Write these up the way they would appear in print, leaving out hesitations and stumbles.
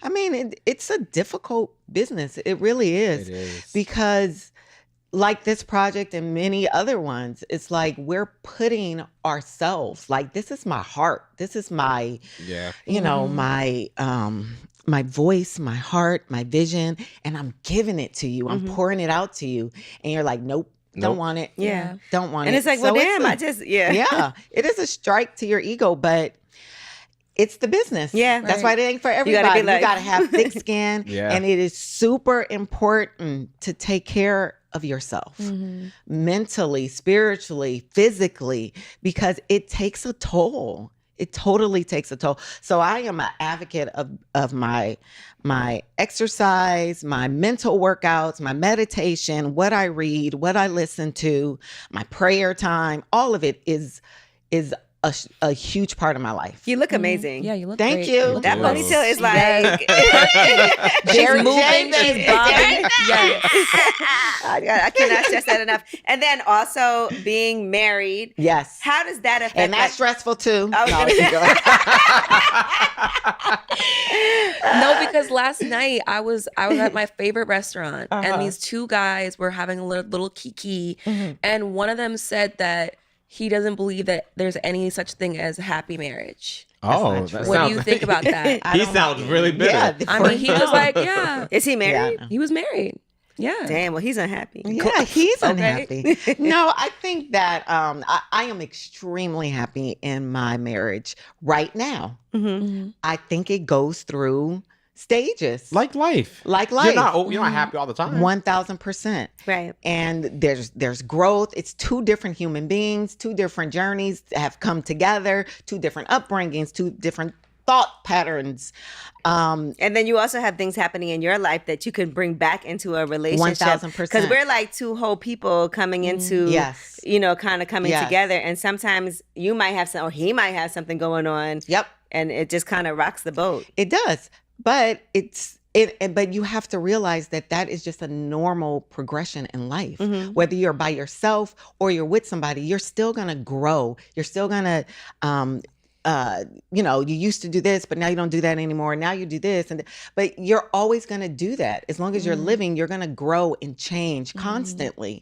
I mean, it's a difficult business. It really is. It is. Because like this project and many other ones, it's like we're putting ourselves, like, this is my heart. This is my, you know, my voice, my heart, my vision, and I'm giving it to you. I'm pouring it out to you. And you're like, nope. Don't want it. Yeah. Don't want it. And it's like, well, damn, Yeah. It is a strike to your ego, but it's the business. Yeah. That's why it ain't for everybody. You gotta have thick skin. And it is super important to take care of yourself mentally, spiritually, physically, because it takes a toll. It totally takes a toll. So I am an advocate of my exercise, my mental workouts, my meditation, what I read, what I listen to, my prayer time. All of it is a huge part of my life. You look amazing. Yeah, you look Thank great. you. That ponytail is like She's moving, she's bobbing. Yes. I cannot stress that enough. And then also being married. Yes. How does that affect? And that's stressful too. No, because last night I was at my favorite restaurant and these two guys were having a little kiki, and one of them said that he doesn't believe that there's any such thing as a happy marriage. What do you think about that? He sounds really bitter. Yeah, I mean, he was like, Is he married? He was married. Yeah. Damn, well, he's unhappy. Yeah, he's unhappy. No, I think that I am extremely happy in my marriage right now. I think it goes through stages. Like life. You're not happy all the time. 1,000%. Right. And there's growth. It's two different human beings, two different journeys have come together, two different upbringings, two different thought patterns. And then you also have things happening in your life that you can bring back into a relationship. 1,000%. Because we're like two whole people coming into, you know, kind of coming together. And sometimes you might have or he might have something going on. Yep. And it just kind of rocks the boat. It does. But but you have to realize that is just a normal progression in life. Whether you're by yourself or you're with somebody, you're still going to grow. You're still going to, you know, you used to do this, but now you don't do that anymore. Now you do this. But you're always going to do that. As long as you're living, you're going to grow and change constantly.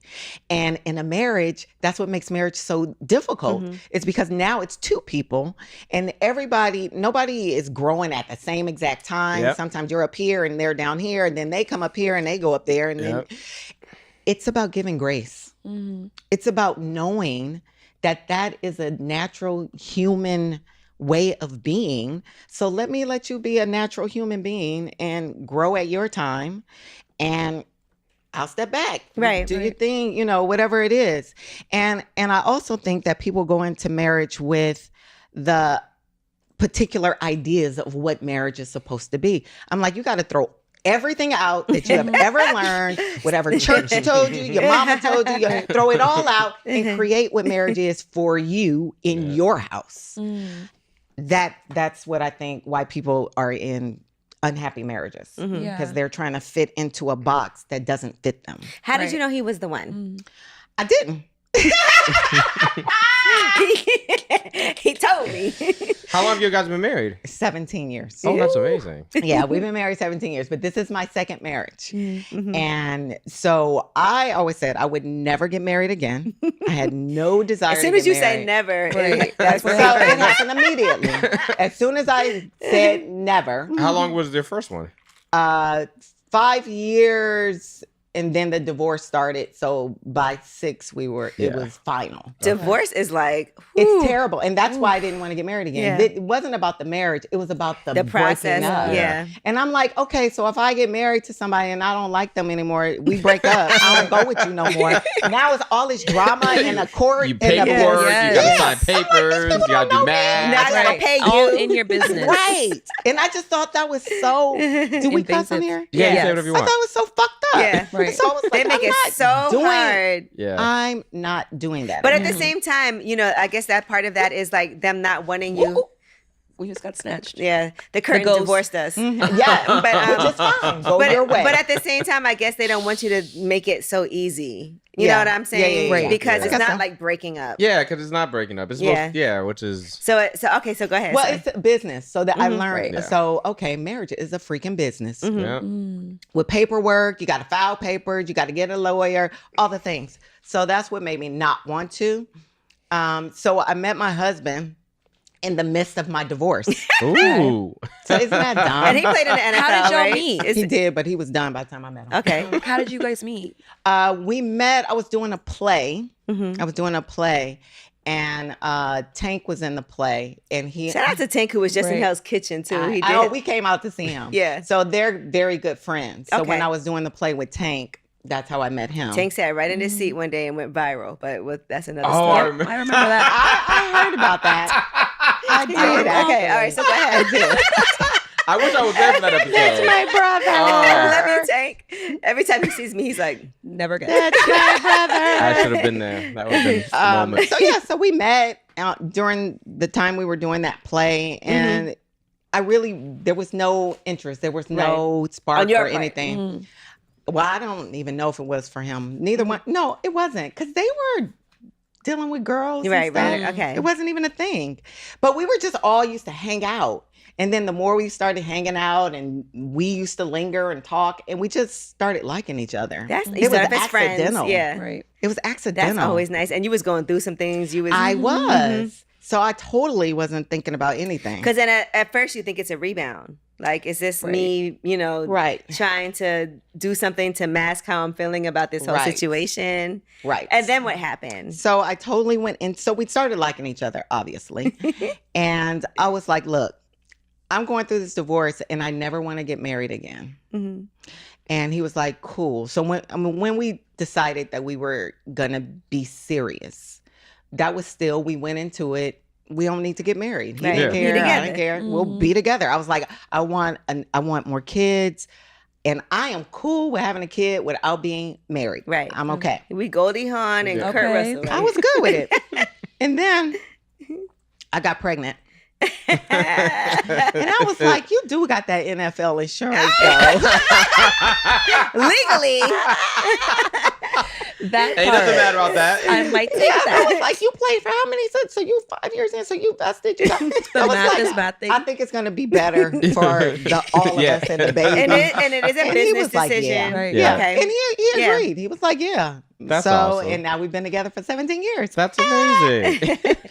And in a marriage, that's what makes marriage so difficult. It's because now it's two people and nobody is growing at the same exact time. Sometimes you're up here and they're down here, and then they come up here and they go up there. And then it's about giving grace. It's about knowing that is a natural human way of being. So let you be a natural human being and grow at your time, and I'll step back. Right. Do your thing, you know, whatever it is. And I also think that people go into marriage with the particular ideas of what marriage is supposed to be. I'm like, you got to throw everything out that you have ever learned, whatever church told you, your mama told you, throw it all out and create what marriage is for you in your house. That's what I think why people are in unhappy marriages, because they're trying to fit into a box that doesn't fit them. How did you know he was the one? I didn't. He told me. How long have you guys been married? 17 years. Oh, that's amazing. Yeah, we've been married 17 years, but this is my second marriage. And so I always said I would never get married again. I had no desire to get married. As soon as you say never, that's what it happened immediately. As soon as I said never. How long was their first one? 5 years. And then the divorce started. So by 6, it was final. Divorce is like, it's terrible. And that's why I didn't want to get married again. It wasn't about the marriage. It was about the process. Up. Yeah. And I'm like, okay, so if I get married to somebody and I don't like them anymore, we break up. I don't go with you no more. Now it's all this drama and a court. You pay for it. You got to sign papers. You got to do math. Now I got to pay you. All in your business. Right. And I just thought that was so, do we cuss on here? Yeah, you say whatever you want. I thought it was so fucked up. Yeah. Right. So I was like, they make it so hard. Yeah. I'm not doing that. But at the same time, you know, I guess that part of that is like them not wanting you We just got snatched. Yeah, the curtain ghost. divorced us. Yeah, but which is fine. Go your way. But at the same time, I guess they don't want you to make it so easy. You know what I'm saying? Yeah. Because it's not like breaking up. Yeah, because it's not breaking up. It's which is so okay. So go ahead. Well, it's a business, so that I learned. Right. Yeah. So okay, marriage is a freaking business yeah. with paperwork. You got to file papers. You got to get a lawyer. All the things. So that's what made me not want to. So I met my husband in the midst of my divorce. Ooh. So isn't that dumb? And he played in the NFL. How did y'all right? meet? He did, but he was done by the time I met him. Okay. How did you guys meet? We met. I was doing a play. I was doing a play, and Tank was in the play, and he. Shout out to Tank, who was just in Right. Hell's Kitchen too. He did. Oh, we came out to see him. Yeah. So they're very good friends. So when Okay. I was doing the play with Tank, that's how I met him. Tank sat right in his seat one day and went viral, but that's another Oh, I story. remember. I remember that. I heard about that. I did. Okay, all right, so go ahead. I wish I was there for that episode. That's my brother. I love you, Tank. Every time he sees me, he's like, Never get. That's my brother. I should have been there. That would have been the moment. So we met during the time we were doing that play, and there was no interest. There was no spark On your or part. anything. Well, I don't even know if it was for him. Neither one. No, it wasn't, because they were dealing with girls. Right, and stuff. right, okay. It wasn't even a thing. But we were just all used to hang out. And then the more we started hanging out, and we used to linger and talk, and we just started liking each other. that's It was as friends. accidental. Yeah. Right. It was accidental. That's always nice. And you was going through some things. I was. So I totally wasn't thinking about anything. Because then at first you think it's a rebound. Like, is this me, Right. trying to do something to mask how I'm feeling about this whole Right. situation? Right. And then what happened? So I totally went in. So we started liking each other, obviously. And I was like, look, I'm going through this divorce and I never want to get married again. And he was like, cool. So when we decided that we were going to be serious, that was still, we went into it. We don't need to get married. He Right. didn't Be care. I together. didn't care. We'll be together. I was like, I want more kids. And I am cool with having a kid without being married. Right. I'm okay. We Goldie Hawn and Yeah. Kurt Okay. Russell. Right? I was good with it. And then I got pregnant. And I was like, you do got that NFL insurance, though. Legally. That Ain't part, nothing bad about that. I might take I that. was like, you played for how many? So you 5 years in, so you vested. You got, The I was math like, is math thing. I think it's going to be better for all of Yeah. us and the baby. and it is a And he business was like, decision. yeah. Right. Yeah. Okay. And he Yeah. agreed. He was like, yeah. That's so, awesome. and now we've been together for 17 years. That's amazing.